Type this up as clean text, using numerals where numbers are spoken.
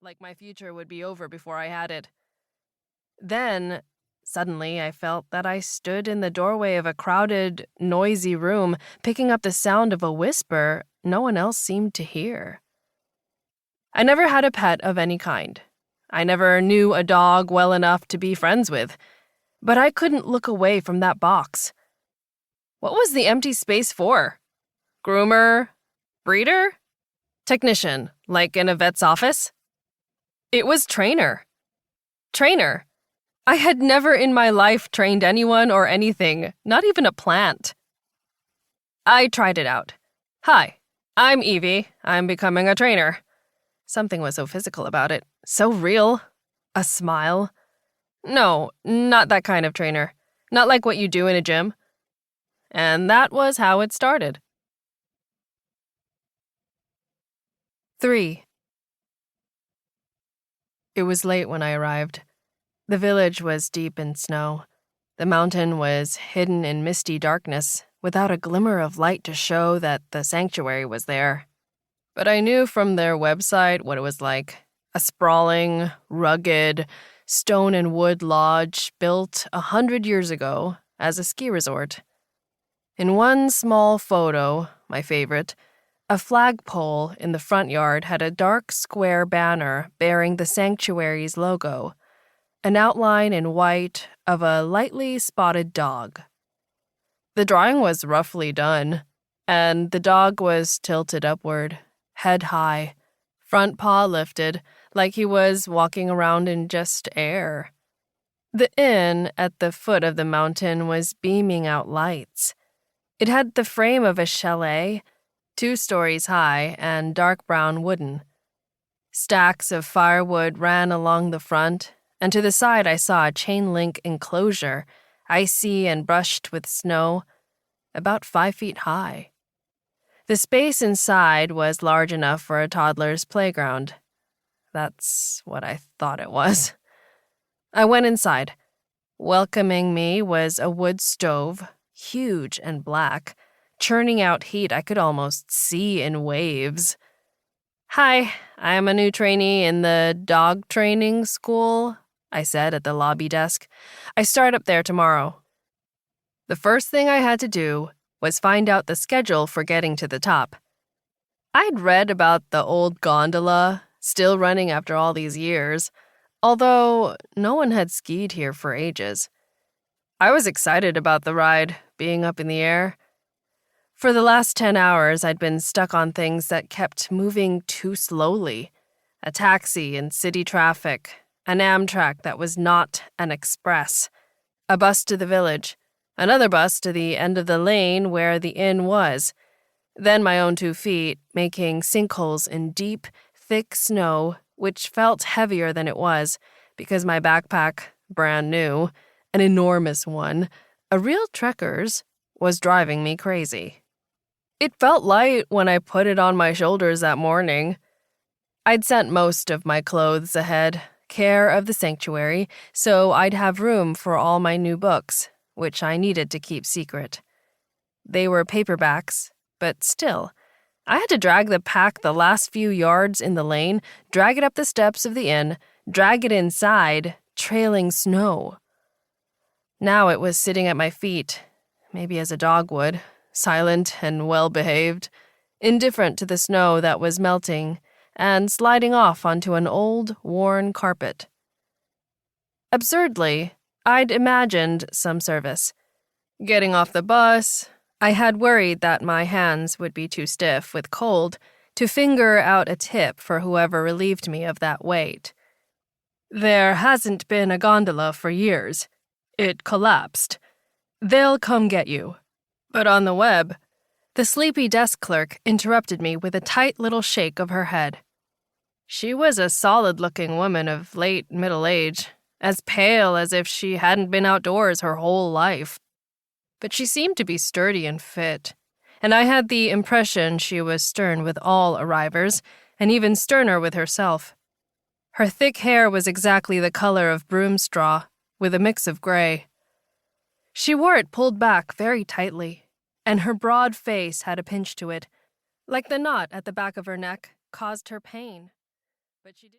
like my future would be over before I had it. Then, suddenly, I felt that I stood in the doorway of a crowded, noisy room, picking up the sound of a whisper no one else seemed to hear. I never had a pet of any kind. I never knew a dog well enough to be friends with, but I couldn't look away from that box. What was the empty space for? Groomer? Breeder? Technician, like in a vet's office? It was trainer. Trainer. I had never in my life trained anyone or anything, not even a plant. I tried it out. Hi, I'm Evie. I'm becoming a trainer. Something was so physical about it, so real. A smile. No, not that kind of trainer. Not like what you do in a gym. And that was how it started. 3. It was late when I arrived. The village was deep in snow. The mountain was hidden in misty darkness, without a glimmer of light to show that the sanctuary was there. But I knew from their website what it was like. A sprawling, rugged, stone and wood lodge built 100 years ago as a ski resort. In one small photo, my favorite, a flagpole in the front yard had a dark square banner bearing the sanctuary's logo, an outline in white of a lightly spotted dog. The drawing was roughly done, and the dog was tilted upward, head high, front paw lifted, like he was walking around in just air. The inn at the foot of the mountain was beaming out lights. It had the frame of a chalet, 2 stories high and dark brown wooden. Stacks of firewood ran along the front, and to the side I saw a chain-link enclosure, icy and brushed with snow, about 5 feet high. The space inside was large enough for a toddler's playground. That's what I thought it was. I went inside. Welcoming me was a wood stove, huge and black, churning out heat I could almost see in waves. "Hi, I'm a new trainee in the dog training school," I said at the lobby desk. "I start up there tomorrow." The first thing I had to do was find out the schedule for getting to the top. I'd read about the old gondola, still running after all these years, although no one had skied here for ages. I was excited about the ride, being up in the air. For the last 10 hours, I'd been stuck on things that kept moving too slowly. A taxi in city traffic, an Amtrak that was not an express, a bus to the village, another bus to the end of the lane where the inn was, then my own 2 feet, making sinkholes in deep, thick snow, which felt heavier than it was, because my backpack, brand new, an enormous one, a real trekker's, was driving me crazy. It felt light when I put it on my shoulders that morning. I'd sent most of my clothes ahead, care of the sanctuary, so I'd have room for all my new books, which I needed to keep secret. They were paperbacks, but still, I had to drag the pack the last few yards in the lane, drag it up the steps of the inn, drag it inside, trailing snow. Now it was sitting at my feet, maybe as a dog would, silent and well-behaved, indifferent to the snow that was melting and sliding off onto an old, worn carpet. Absurdly, I'd imagined some service. Getting off the bus, I had worried that my hands would be too stiff with cold to finger out a tip for whoever relieved me of that weight. "There hasn't been a gondola for years. It collapsed. They'll come get you." But on the web, the sleepy desk clerk interrupted me with a tight little shake of her head. She was a solid-looking woman of late middle age, as pale as if she hadn't been outdoors her whole life. But she seemed to be sturdy and fit, and I had the impression she was stern with all arrivers, and even sterner with herself. Her thick hair was exactly the color of broom straw, with a mix of gray. She wore it pulled back very tightly, and her broad face had a pinch to it, like the knot at the back of her neck caused her pain. But she didn't.